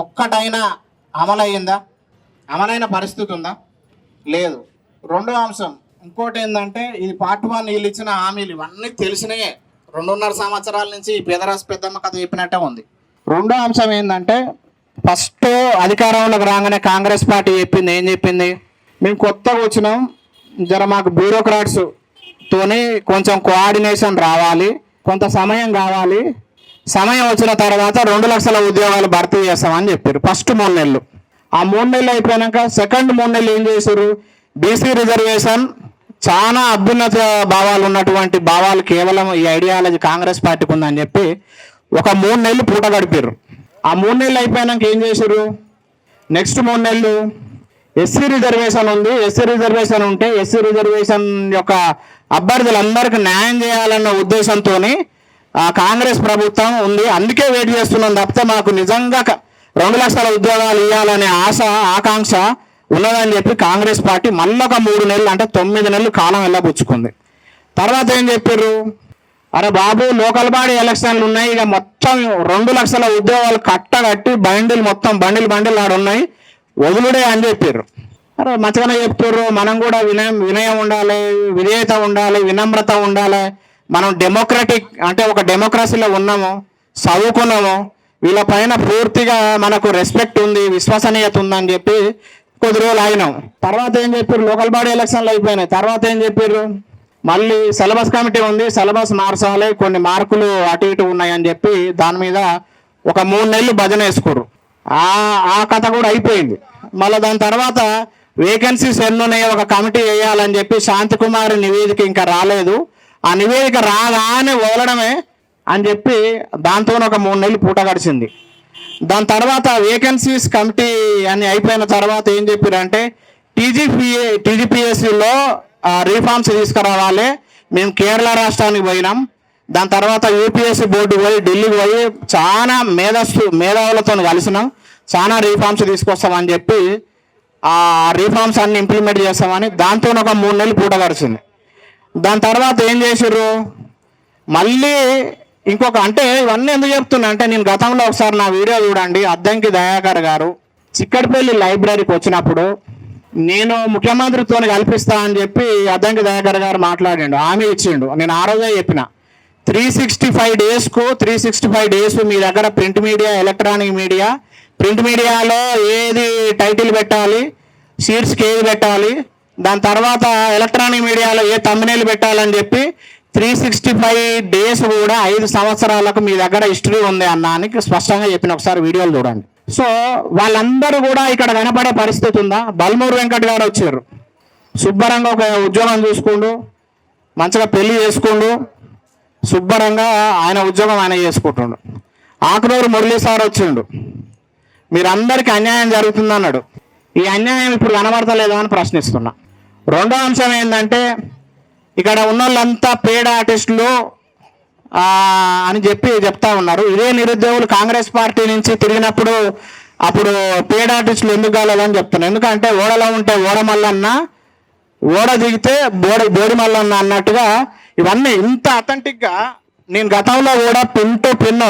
ఒక్కటైనా అమలయ్యిందా? అమలైన పరిస్థితి ఉందా? లేదు. రెండో అంశం ఇంకోటి ఏంటంటే, ఇది పార్ట్ 1 వీళ్ళు ఇచ్చిన హామీలు ఇవన్నీ తెలిసినాయే. 2.5 సంవత్సరాల నుంచి ఈ పేదరాశి పెద్దమ్మ కథ చెప్పినట్టే ఉంది. రెండో అంశం ఏంటంటే, ఫస్ట్ అధికారంలోకి రాగానే కాంగ్రెస్ పార్టీ చెప్పింది ఏం చెప్పింది, మేము కొత్తగా వచ్చినాం, జర మాకు బ్యూరోక్రాట్స్ తోని కొంచెం కోఆర్డినేషన్ రావాలి, కొంత సమయం కావాలి, సమయం వచ్చిన తర్వాత 2 లక్షల ఉద్యోగాలు భర్తీ చేస్తామని చెప్పారు ఫస్ట్ 3 నెలలు. ఆ 3 నెలలు అయిపోయాక సెకండ్ 3 నెలలు ఏం చేశారు, బీసీ రిజర్వేషన్ చాలా అభ్యున్నత భావాలు ఉన్నటువంటి భావాలు కేవలం ఈ ఐడియాలజీ కాంగ్రెస్ పార్టీకి ఉందని చెప్పి ఒక 3 నెలలు పూట గడిపారు. ఆ 3 నెలలు అయిపోయాక ఏం చేశారు, నెక్స్ట్ 3 నెలలు ఎస్సీ రిజర్వేషన్ ఉంది, ఎస్సీ రిజర్వేషన్ ఉంటే ఎస్సీ రిజర్వేషన్ యొక్క అభ్యర్థులందరికీ న్యాయం చేయాలన్న ఉద్దేశంతో కాంగ్రెస్ ప్రభుత్వం ఉంది, అందుకే వెయిట్ చేస్తున్నాం తప్పితే మాకు నిజంగా 2 లక్షల ఉద్యోగాలు ఇవ్వాలనే ఆశ ఆకాంక్ష ఉన్నదని చెప్పి కాంగ్రెస్ పార్టీ మళ్ళొక 3 నెలలు అంటే 9 నెలలు కాలం వెళ్ళబుచ్చుకుంది. తర్వాత ఏం చెప్పారు, అరే బాబు లోకల్ బాడీ ఎలక్షన్లు ఉన్నాయి, ఇక మొత్తం 2 లక్షల ఉద్యోగాలు కట్టగట్టి బండిలు మొత్తం బండిలు ఆడ ఉన్నాయి, వదులుడే అని చెప్పారు. అరే మంచిగానే చెప్తారు, మనం కూడా వినయం ఉండాలి, విధేయత ఉండాలి, వినమ్రత ఉండాలి, మనం డెమోక్రటిక్ అంటే ఒక డెమోక్రసీలో ఉన్నాము, చదువుకున్నాము, వీళ్ళ పైన పూర్తిగా మనకు రెస్పెక్ట్ ఉంది, విశ్వసనీయత ఉందని చెప్పి కొద్ది రోజులు అయినాం. తర్వాత ఏం చెప్పారు, లోకల్ బాడీ ఎలక్షన్లు అయిపోయినాయి. తర్వాత ఏం చెప్పారు, మళ్ళీ సిలబస్ కమిటీ ఉంది, సిలబస్ మార్చాలి, కొన్ని మార్కులు అటు ఇటు ఉన్నాయని చెప్పి దాని మీద ఒక 3 నెలలు భజన వేసుకోరు. ఆ కథ కూడా అయిపోయింది. మళ్ళీ దాని తర్వాత వేకెన్సీస్ ఎన్నున్నాయో ఒక కమిటీ వేయాలని చెప్పి శాంతికుమారి నివేదిక ఇంకా రాలేదు, ఆ నివేదిక రాగానే వదలడమే అని చెప్పి దాంతో ఒక 3 నెలలు పూట గడిచింది. దాని తర్వాత వేకెన్సీస్ కమిటీ అని అయిపోయిన తర్వాత ఏం చెప్పారంటే టీజీపీఎస్సీలో రీఫార్మ్స్ తీసుకురావాలి. మేము కేరళ రాష్ట్రానికి పోయినాం, దాని తర్వాత యూపీఎస్సీ బోర్డుకి పోయి ఢిల్లీకి పోయి చాలా మేధావులతో కలిసినాం, చాలా రీఫార్మ్స్ తీసుకొస్తామని చెప్పి ఆ రీఫార్మ్స్ అన్ని ఇంప్లిమెంట్ చేస్తామని దాంతో ఒక 3 నెలలు పూట గడిచింది. దాని తర్వాత ఏం చేశారు, మళ్ళీ ఇంకొక అంటే ఇవన్నీ ఎందుకు చెప్తున్నా అంటే, నేను గతంలో ఒకసారి నా వీడియో చూడండి, అద్దంకి దయాకర్ గారు చిక్కడపల్లి లైబ్రరీకి వచ్చినప్పుడు నేను ముఖ్యమంత్రితో కల్పిస్తా అని చెప్పి అద్దంకి దయాకర్ గారు మాట్లాడిండు, హామీ ఇచ్చిండు. నేను ఆ రోజే చెప్పిన 365 డేస్కు 365 డేస్ మీ దగ్గర print media, electronic media, print మీడియాలో ఏది టైటిల్ పెట్టాలి, షీట్స్కి ఏది పెట్టాలి, దాని తర్వాత ఎలక్ట్రానిక్ మీడియాలో ఏ థంబ్నెయిల్ పెట్టాలని చెప్పి 365 డేస్ కూడా 5 సంవత్సరాలకు మీ దగ్గర హిస్టరీ ఉంది అన్నానికి స్పష్టంగా చెప్పిన, ఒకసారి వీడియోలు చూడండి. సో వాళ్ళందరూ కూడా ఇక్కడ కనపడే పరిస్థితి ఉందా? బల్మూరు వెంకట్ గారు వచ్చారు, శుభ్రంగా ఒక ఉద్యోగం చూసుకుంటూ మంచిగా పెళ్లి చేసుకుంటూ శుభ్రంగా ఆయన ఉద్యోగం ఆయన చేసుకుంటుండు. ఆకునూరు మురళీ సార్ వచ్చిండు, మీరందరికీ అన్యాయం జరుగుతుంది అన్నాడు. ఈ అన్యాయం ఇప్పుడు కనబడతలేదా అని ప్రశ్నిస్తున్నా. రెండో అంశం ఏంటంటే, ఇక్కడ ఉన్న వాళ్ళంతా పేడ్ ఆర్టిస్టులు అని చెప్తా ఉన్నారు. ఇదే నిరుద్యోగులు కాంగ్రెస్ పార్టీ నుంచి తిరిగినప్పుడు అప్పుడు పేడ్ ఆర్టిస్టులు ఎందుకు కాలేదని చెప్తున్నారు. ఎందుకంటే ఓడలో ఉంటే ఓడ మల్లన్న, ఓడ దిగితే బోడి మల్లన్న అన్నట్టుగా ఇవన్నీ ఇంత అథెంటిక్గా నేను గతంలో కూడా పిన్ టు పిన్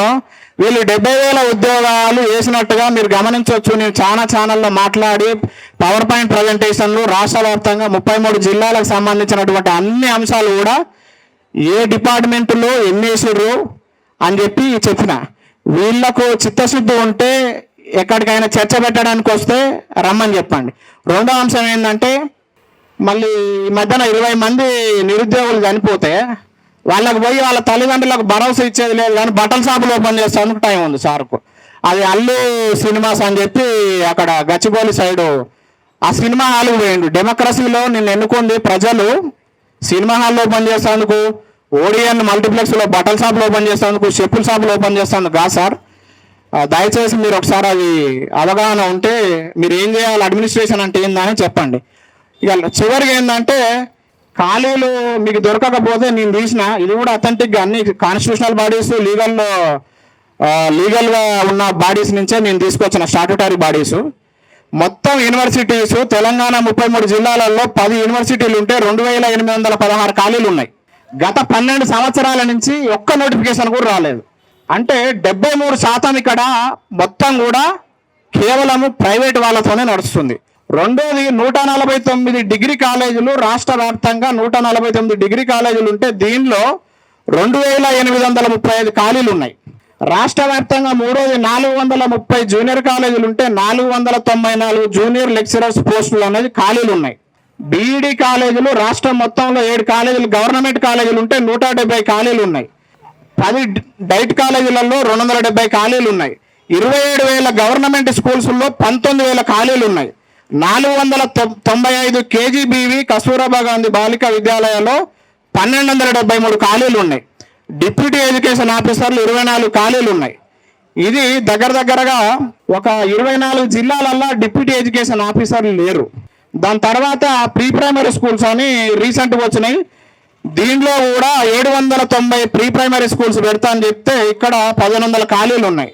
వీళ్ళు 70,000 ఉద్యోగాలు వేసినట్టుగా మీరు గమనించవచ్చు. నేను చాలా ఛానల్లో మాట్లాడి పవర్ పాయింట్ ప్రజెంటేషన్లు రాష్ట్ర వ్యాప్తంగా 33 జిల్లాలకు సంబంధించినటువంటి అన్ని అంశాలు కూడా ఏ డిపార్ట్మెంట్లో ఎన్నేసారు అని చెప్పిన. వీళ్లకు చిత్తశుద్ధి ఉంటే ఎక్కడికైనా చర్చ పెట్టడానికి వస్తే రమ్మని చెప్పండి. రెండో అంశం ఏంటంటే, మళ్ళీ ఈ మధ్యన 20 మంది నిరుద్యోగులు చనిపోతే వాళ్ళకి పోయి వాళ్ళ తల్లిదండ్రులకు భరోసా ఇచ్చేది లేదు, కానీ బట్టల షాపులు ఓపెన్ చేసేందుకు టైం ఉంది సార్కు. అది అల్లు సినిమాస్ అని చెప్పి అక్కడ గచ్చిబౌలి సైడు ఆ సినిమా హాల్కి పోయిండు. డెమోక్రసీలో నిన్ను ఎన్నుకుంది ప్రజలు, సినిమా హాల్లో ఓపెన్ చేసేందుకు, ఓడియన్ మల్టీప్లెక్స్లో బట్టల షాపులు ఓపెన్ చేసేందుకు, చెప్పుల షాపులు ఓపెన్ చేసేందుకు కాదు సార్. దయచేసి మీరు ఒకసారి అది అవగాహన ఉంటే మీరు ఏం చేయాలి, అడ్మినిస్ట్రేషన్ అంటే ఏందని చెప్పండి. ఇక చివరికి ఏంటంటే, ఖాళీలు మీకు దొరకకపోతే నేను తీసిన, ఇది కూడా అథెంటిక్గా అన్ని కాన్స్టిట్యూషనల్ బాడీస్ లీగల్గా ఉన్న బాడీస్ నుంచే నేను తీసుకొచ్చిన స్టాట్యూటరీ బాడీస్. మొత్తం యూనివర్సిటీస్ తెలంగాణ 33 జిల్లాలలో 10 యూనివర్సిటీలు ఉంటే 2,816 ఖాళీలు ఉన్నాయి. గత 12 సంవత్సరాల నుంచి ఒక్క నోటిఫికేషన్ కూడా రాలేదు. అంటే 73% ఇక్కడ మొత్తం కూడా కేవలం ప్రైవేట్ వాళ్ళతోనే నడుస్తుంది. రెండోది 149 డిగ్రీ కాలేజీలు రాష్ట్ర వ్యాప్తంగా 149 డిగ్రీ కాలేజీలు ఉంటే దీనిలో 2835 ఖాళీలు ఉన్నాయి. రాష్ట్ర వ్యాప్తంగా మూడోది 430 జూనియర్ కాలేజీలు ఉంటే 494 జూనియర్ లెక్చరర్స్ పోస్టులు అనేది ఖాళీలు ఉన్నాయి. బీఈడి కాలేజీలు రాష్ట్రం మొత్తంలో 7 కాలేజీలు గవర్నమెంట్ కాలేజీలు ఉంటే 170 ఖాళీలు ఉన్నాయి. 10 డైట్ కాలేజీలలో 270 ఖాళీలు ఉన్నాయి. 27,000 గవర్నమెంట్ స్కూల్స్లో 19,000 ఖాళీలు ఉన్నాయి. 495 కేజీబీవి కస్తూరబా గాంధీ బాలికా విద్యాలయాల్లో 1273 ఖాళీలు ఉన్నాయి. డిప్యూటీ ఎడ్యుకేషన్ ఆఫీసర్లు 24 ఖాళీలు ఉన్నాయి. ఇది దగ్గరగా ఒక 24 జిల్లాలల్లో డిప్యూటీ ఎడ్యుకేషన్ ఆఫీసర్లు లేరు. దాని తర్వాత ప్రీ ప్రైమరీ స్కూల్స్ అని రీసెంట్గా వచ్చినాయి. దీనిలో కూడా 790 ప్రీ ప్రైమరీ స్కూల్స్ పెడతా అని చెప్తే ఇక్కడ 1100 ఖాళీలు ఉన్నాయి.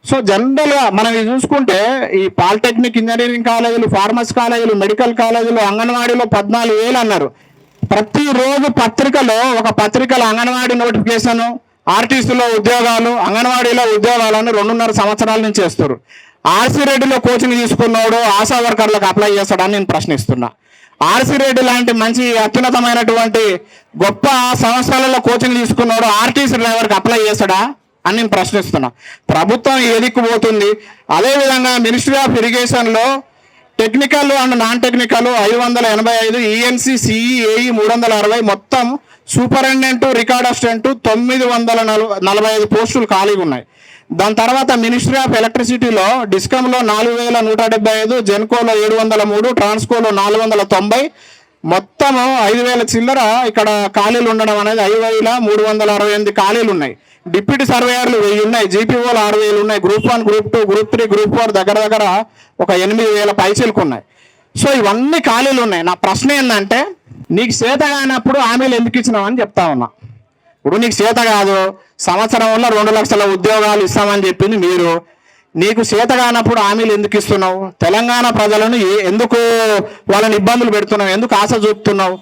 సో జనరల్గా మనం ఇది చూసుకుంటే ఈ పాలిటెక్నిక్, ఇంజనీరింగ్ కాలేజీలు, ఫార్మసీ కాలేజీలు, మెడికల్ కాలేజీలు, అంగన్వాడీలో 14,000 అన్నారు. ప్రతిరోజు ఒక పత్రికలో అంగన్వాడీ నోటిఫికేషన్, ఆర్టీసీలో ఉద్యోగాలు, అంగన్వాడీలో ఉద్యోగాలను 2.5 సంవత్సరాల నుంచి చేస్తారు. ఆర్సీ రెడ్డిలో కోచింగ్ తీసుకున్నాడు ఆశా వర్కర్లకు అప్లై చేస్తాడని నేను ప్రశ్నిస్తున్నా. ఆర్సీ రెడ్డి లాంటి మంచి అత్యున్నతమైనటువంటి గొప్ప సంస్థలలో కోచింగ్ తీసుకున్నాడు ఆర్టీసీ డ్రైవర్కి అప్లై చేస్తాడా అని నేను ప్రశ్నిస్తున్నా. ప్రభుత్వం ఎదిక్కుపోతుంది. అదేవిధంగా మినిస్ట్రీ ఆఫ్ ఇరిగేషన్లో technical and non technical 585, ENC, CE, AE 360, మొత్తం సూపరింటెండెంట్, రికార్డ్ అసిస్టెంట్ 945 పోస్టులు ఖాళీగా ఉన్నాయి. దాని తర్వాత మినిస్ట్రీ ఆఫ్ ఎలక్ట్రిసిటీలో డిస్కంలో 4,175, జెన్కోలో 703, ట్రాన్స్కోలో 490, మొత్తం 5,000 చిల్లర ఇక్కడ ఖాళీలు ఉండడం అనేది 5,368 ఖాళీలు ఉన్నాయి. డిప్యూటీ సర్వేయర్లు 1000 ఉన్నాయి. జీపీఓలు 6,000 ఉన్నాయి. గ్రూప్ 1, గ్రూప్ 2, గ్రూప్ 3, గ్రూప్ 4 దగ్గర ఒక 8,000 పైచీలకు ఉన్నాయి. సో ఇవన్నీ ఖాళీలు ఉన్నాయి. నా ప్రశ్న ఏంటంటే నీకు చేత కానప్పుడు హామీలు ఎందుకు ఇచ్చినావు అని చెప్తా ఉన్నా. ఇప్పుడు నీకు చేత కాదు, సంవత్సరంలో 2 లక్షల ఉద్యోగాలు ఇస్తామని చెప్పింది మీరు. నీకు చేత కానప్పుడు హామీలు ఎందుకు ఇస్తున్నావు? తెలంగాణ ప్రజలను ఎందుకు వాళ్ళని ఇబ్బందులు పెడుతున్నావు? ఎందుకు ఆశ చూపుతున్నావు?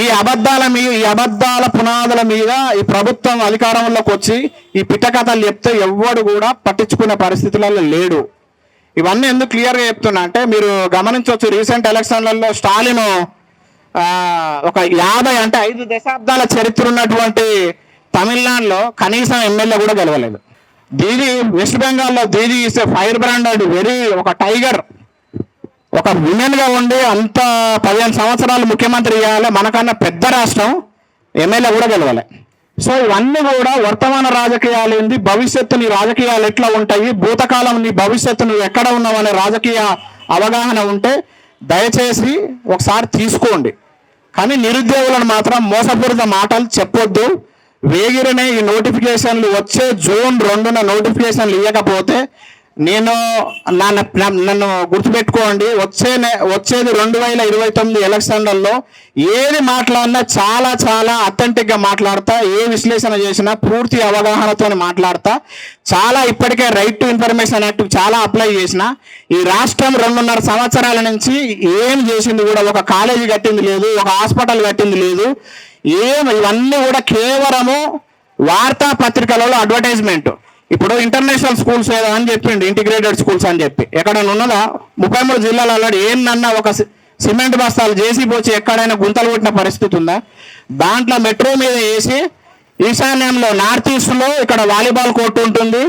ఈ అబద్ధాల పునాదుల మీద ఈ ప్రభుత్వం అధికారంలోకి వచ్చి ఈ పిట్టకథలు చెప్తే ఎవ్వడు కూడా పట్టించుకునే పరిస్థితులలో లేడు. ఇవన్నీ ఎందుకు క్లియర్గా చెప్తున్నా అంటే మీరు గమనించవచ్చు, రీసెంట్ ఎలక్షన్లలో స్టాలిన్ ఒక 5 దశాబ్దాల చరిత్ర ఉన్నటువంటి తమిళనాడులో కనీసం ఎమ్మెల్యే కూడా గెలవలేదు. వెస్ట్ బెంగాల్లో దీది ఈస్ ఏ ఫైర్ బ్రాండెడ్ ఒక టైగర్, ఒక విమెన్గా ఉండి అంత 15 సంవత్సరాలు ముఖ్యమంత్రి చేయాలి, మనకన్నా పెద్ద రాష్ట్రం, ఎమ్మెల్యే కూడా గెలవాలి. సో ఇవన్నీ కూడా వర్తమాన రాజకీయాలు ఏంది, భవిష్యత్తు నీ రాజకీయాలు ఎట్లా ఉంటాయి, భూతకాలం నీ భవిష్యత్తు నువ్వు ఎక్కడ ఉన్నావు అనే రాజకీయ అవగాహన ఉంటే దయచేసి ఒకసారి తీసుకోండి. కానీ నిరుద్యోగులను మాత్రం మోసపూరిత మాటలు చెప్పొద్దు. వేగిరనే ఈ నోటిఫికేషన్లు వచ్చే జూన్ 2న నోటిఫికేషన్లు ఇవ్వకపోతే నన్ను గుర్తుపెట్టుకోండి, వచ్చేది 2029 ఎలక్షన్లలో ఏది మాట్లాడినా చాలా అథెంటిక్గా మాట్లాడతా, ఏ విశ్లేషణ చేసినా పూర్తి అవగాహనతో మాట్లాడతా. ఇప్పటికే రైట్ టు ఇన్ఫర్మేషన్ యాక్ట్ చాలా అప్లై చేసిన. ఈ రాష్ట్రం 2.5 సంవత్సరాల నుంచి ఏం చేసింది కూడా, ఒక కాలేజీ కట్టింది లేదు, ఒక హాస్పిటల్ కట్టింది లేదు. ఇవన్నీ కూడా కేవలము వార్తాపత్రికలలో అడ్వర్టైజ్మెంట్. ఇప్పుడు ఇంటర్నేషనల్ స్కూల్స్ ఏదో అని చెప్పిండు, ఇంటిగ్రేటెడ్ స్కూల్స్ అని చెప్పి ఎక్కడైనా ఉన్నదా? 33 జిల్లాలలో ఏందన్నా ఒక సిమెంట్ బస్తాలు జేసీబీ వచ్చి ఎక్కడైనా గుంతలు కొట్టిన పరిస్థితి ఉందా? దాంట్లో మెట్రో మీద వేసి ఈశాన్యంలో నార్త్ ఈస్ట్లో ఇక్కడ వాలీబాల్ కోర్టు ఉంటుంది,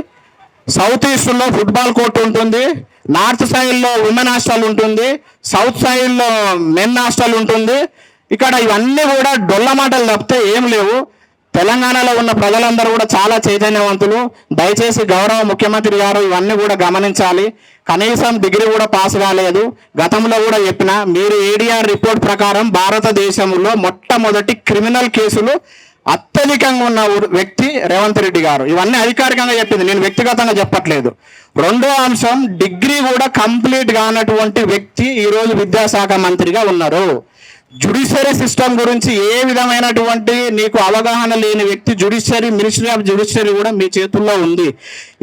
సౌత్ ఈస్ట్లో ఫుట్బాల్ కోర్టు ఉంటుంది, నార్త్ సైడ్లో ఉమెన్ హాస్టల్ ఉంటుంది, సౌత్ సైడ్లో మెన్ హాస్టల్ ఉంటుంది. ఇక్కడ ఇవన్నీ కూడా డొల్ల మాటలు తప్పితే ఏం లేవు. తెలంగాణలో ఉన్న ప్రజలందరూ కూడా చాలా చైతన్యవంతులు. దయచేసి గౌరవ ముఖ్యమంత్రి గారు ఇవన్నీ కూడా గమనించాలి. కనీసం డిగ్రీ కూడా పాస్ కాలేదు. గతంలో కూడా చెప్పిన, మీరు ఏడీఆర్ రిపోర్ట్ ప్రకారం భారతదేశంలో మొట్టమొదటి క్రిమినల్ కేసులు అత్యధికంగా ఉన్న వ్యక్తి రేవంత్ రెడ్డి గారు. ఇవన్నీ అధికారికంగా చెప్పింది, నేను వ్యక్తిగతంగా చెప్పట్లేదు. రెండో అంశం, డిగ్రీ కూడా కంప్లీట్ కానటువంటి వ్యక్తి ఈరోజు విద్యాశాఖ మంత్రిగా ఉన్నారు. జ్యుడిషియరీ సిస్టమ్ గురించి ఏ విధమైనటువంటి నీకు అవగాహన లేని వ్యక్తి మినిస్ట్రీ ఆఫ్ జ్యుడిషియరీ కూడా మీ చేతుల్లో ఉంది.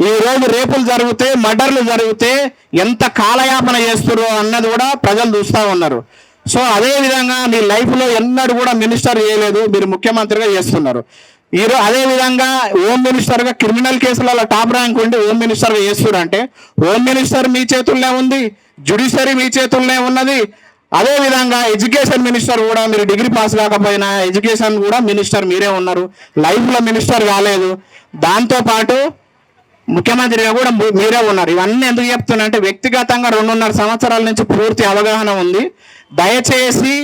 ఈ రోజు రేపులు జరిగితే, మర్డర్లు జరిగితే ఎంత కాలయాపన చేస్తున్నారు అన్నది కూడా ప్రజలు చూస్తూ ఉన్నారు. సో అదే విధంగా నీ లైఫ్లో ఎన్నడూ కూడా మినిస్టర్ చేయలేదు, మీరు ముఖ్యమంత్రిగా చేస్తున్నారు. అదే విధంగా హోమ్ మినిస్టర్గా క్రిమినల్ కేసులలో టాప్ ర్యాంక్ ఉండి హోమ్ మినిస్టర్గా చేస్తున్నారంటే హోమ్ మినిస్టర్ మీ చేతుల్లో ఉంది, జ్యుడిషియరీ మీ చేతుల్లోనే ఉన్నది. అదే విధంగా ఎడ్యుకేషన్ మినిస్టర్ కూడా మీరు డిగ్రీ పాస్ కాకపోయినా ఎడ్యుకేషన్ కూడా మినిస్టర్ మీరే ఉన్నారు, లైఫ్లో మినిస్టర్ కాలేదు. దాంతోపాటు ముఖ్యమంత్రిగా కూడా మీరే ఉన్నారు. ఇవన్నీ ఎందుకు చెప్తున్నా అంటే వ్యక్తిగతంగా 2.5 సంవత్సరాల నుంచి పూర్తి అవగాహన ఉంది. దయచేసి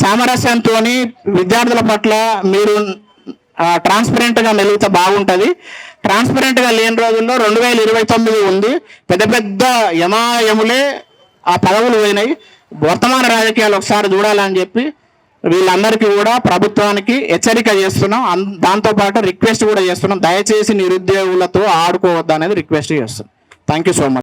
సామరస్యంతో విద్యార్థుల పట్ల మీరు ట్రాన్స్పరెంట్గా మెలిగితే బాగుంటుంది. ట్రాన్స్పరెంట్గా లేని రోజుల్లో 2029 ఉంది, పెద్ద పెద్ద యమాయములే ఆ పదవులు పోయినాయి. వర్తమాన రాజకీయాలు ఒకసారి చూడాలని చెప్పి వీళ్ళందరికీ కూడా ప్రభుత్వానికి హెచ్చరిక చేస్తున్నాం. దాంతోపాటు రిక్వెస్ట్ కూడా చేస్తున్నాం, దయచేసి నిరుద్యోగులతో ఆడుకోవద్దు అనేది రిక్వెస్ట్ చేస్తున్నాం. Thank you so much.